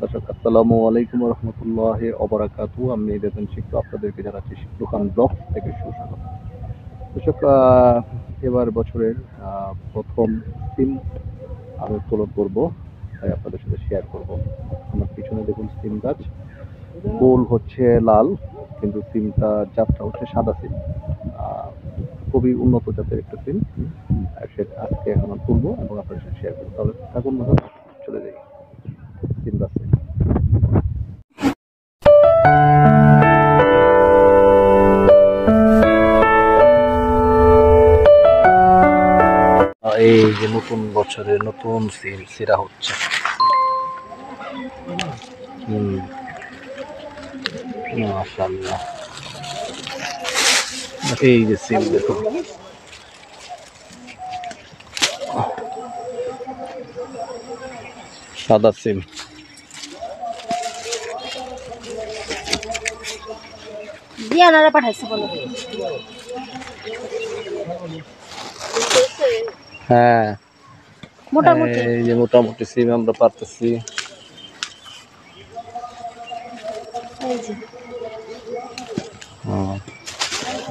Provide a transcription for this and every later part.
দর্শক আসসালামু আলাইকুম রহমতুল্লাহ অবরাকাতু। আমি রেতন শিক্ষক আপনাদেরকে জানাচ্ছি শিক্ষু খান ব্লগ থেকে সুস্বাগত। দর্শক এবার বছরের প্রথম সিম আমি উত্তোলন করবো, তাই আপনাদের সাথে শেয়ার করব। আমার পিছনে দেখুন সিম গাছ, ফুল হচ্ছে লাল কিন্তু সিমটা জাতটা হচ্ছে সাদা সিম। খুবই উন্নত জাতের একটা সিম, সেটা আজকে আমরা তুলবো এবং আপনাদের সাথে শেয়ার করবো। তাহলে থাকুন, চলে যাই সিম গাছে। এই যে নতুন বছরে নতুন সিম সিরা হচ্ছে। মাশাআল্লাহ, এই যে সিম দেখুন, সাদা সিম। দিয়ানারা পাঠাইছে বলো। হ্যাঁ, মোটামুটি এই যে মোটামুটি সিম আমরা পারতেছি। এই যে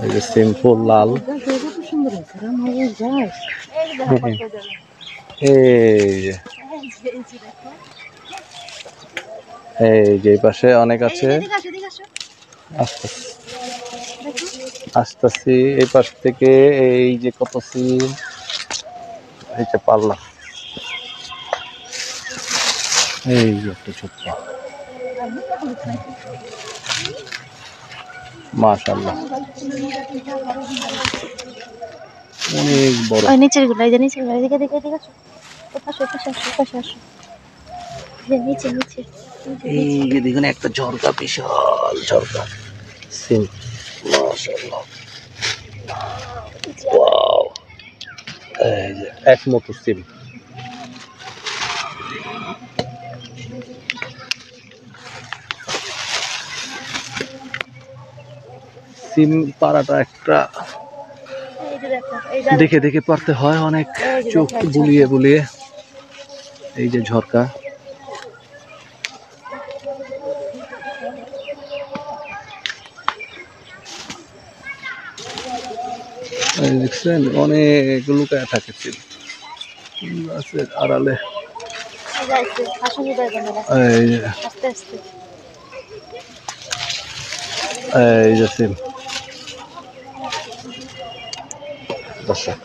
এই যে সিম ফুল লাল। কত সুন্দর হয়েছে আমার এই গাছ। এই যে পাশে অনেক আছে, আসতেছি এই পাশ থেকে। এই যে কত সিম, এই যে পাল্লা, এই যে একটা ছোট্ট, মাশাআল্লাহ অনেক বড়। ওই নিচের গুলো, এই যে নিচের গুলো, এদিকে এদিকে এদিকে আসো, পাশে পাশে আসো, পাশে আসো, নিচে নিচে। এই যে দেখুন একটা ঝর্কা, বিশাল ঝর্কা সিম, মাশাআল্লাহ ওয়াও। এই যে এক মতো সিম। সিম পাড়াটা একটা দেখে দেখে পারতে হয়, অনেক চোখ বুলিয়ে বুলিয়ে। এই যে ঝর্কা, দেখছেন অনেক লুকায় থাকে সিম গাছের আড়ালে। এই যে সিম, দর্শক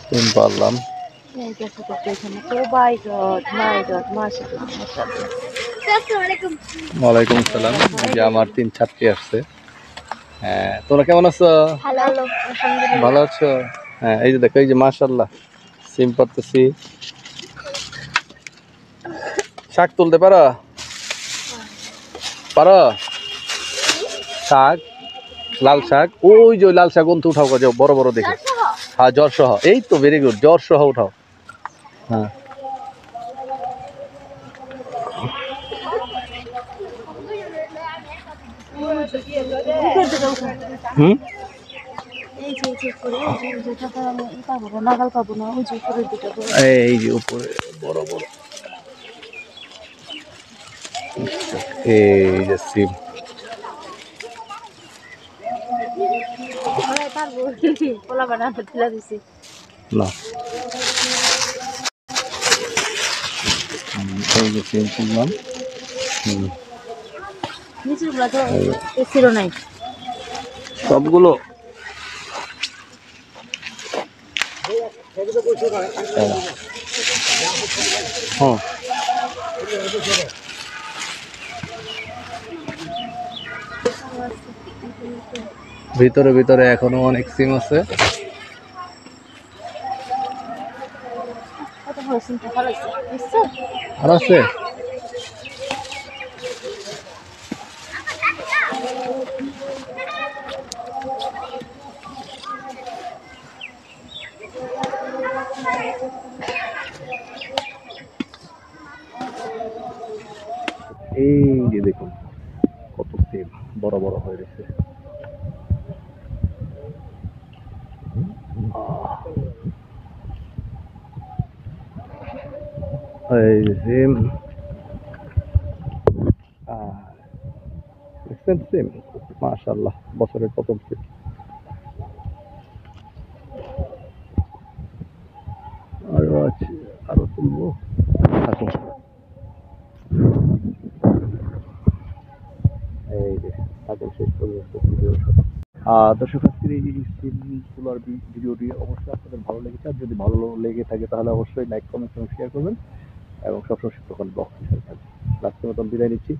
সিম পারলাম। ওয়ালাইকুম সালাম। যে আমার 3 ছাত্রী আসছে। হ্যাঁ, তোমরা কেমন আছো? ভালো আছো? হ্যাঁ, এই যে দেখো, এই যে মাশাআল্লাহ সিম পারতেছি। শাক তুলতে পারো? পারো শাক, লাল শাক, ওই যে লাল শাক অন্ত উঠাও, যাও বড় বড় দেখে। হ্যাঁ, জ্বর সহ। এই তো ভেরি গুড, জ্বর সহ উঠাও। হ্যাঁ, হুম, এই যে উপরে বড় বড়, এই যে সিম। না, এই যে সিম তুললাম। সবগুলো হ্যাঁ, ভিতরে ভিতরে এখনো অনেক সিম আছে। আর আছে, এই যে দেখুন কত সিম বড় বড় হয়ে গেছে। এই যে সিম দেখছেন সিম, মাশাআল্লাহ বছরের প্রথম সিম। আরো আছে, আরো তুলবো, থাকুন। এই যে থাকুন শেষ পর্যন্ত ভিডিও। দর্শক আজকের এই সিম তোলার ভিডিওটি অবশ্যই আপনাদের ভালো লেগেছে, আর যদি ভালো লেগে থাকে তাহলে অবশ্যই লাইক কমেন্ট এবং শেয়ার করবেন, এবং সবসময় শিক্ষকগণ ব্লগ হিসেবে থাকবে। লাস্টের মতন বিদায় নিচ্ছি,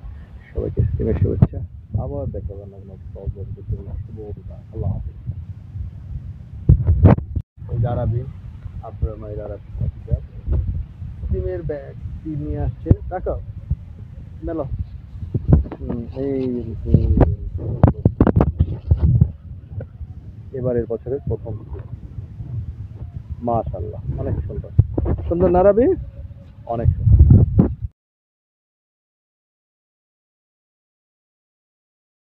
সবাইকে সিমের শুভেচ্ছা, আবার দেখা হবে অন্য কোনো শুভ বিদায়। আল্লাহ হাফিজ। ওই দাঁড়াবি, আপনার মায়ের আর সিমের ব্যাগ সিম নিয়ে আসছে, টাকা মেলো। এই এবারের বছরের প্রথম সিম, মাশাআল্লাহ অনেক সুন্দর, সুন্দর নারাবি, অনেক সুন্দর।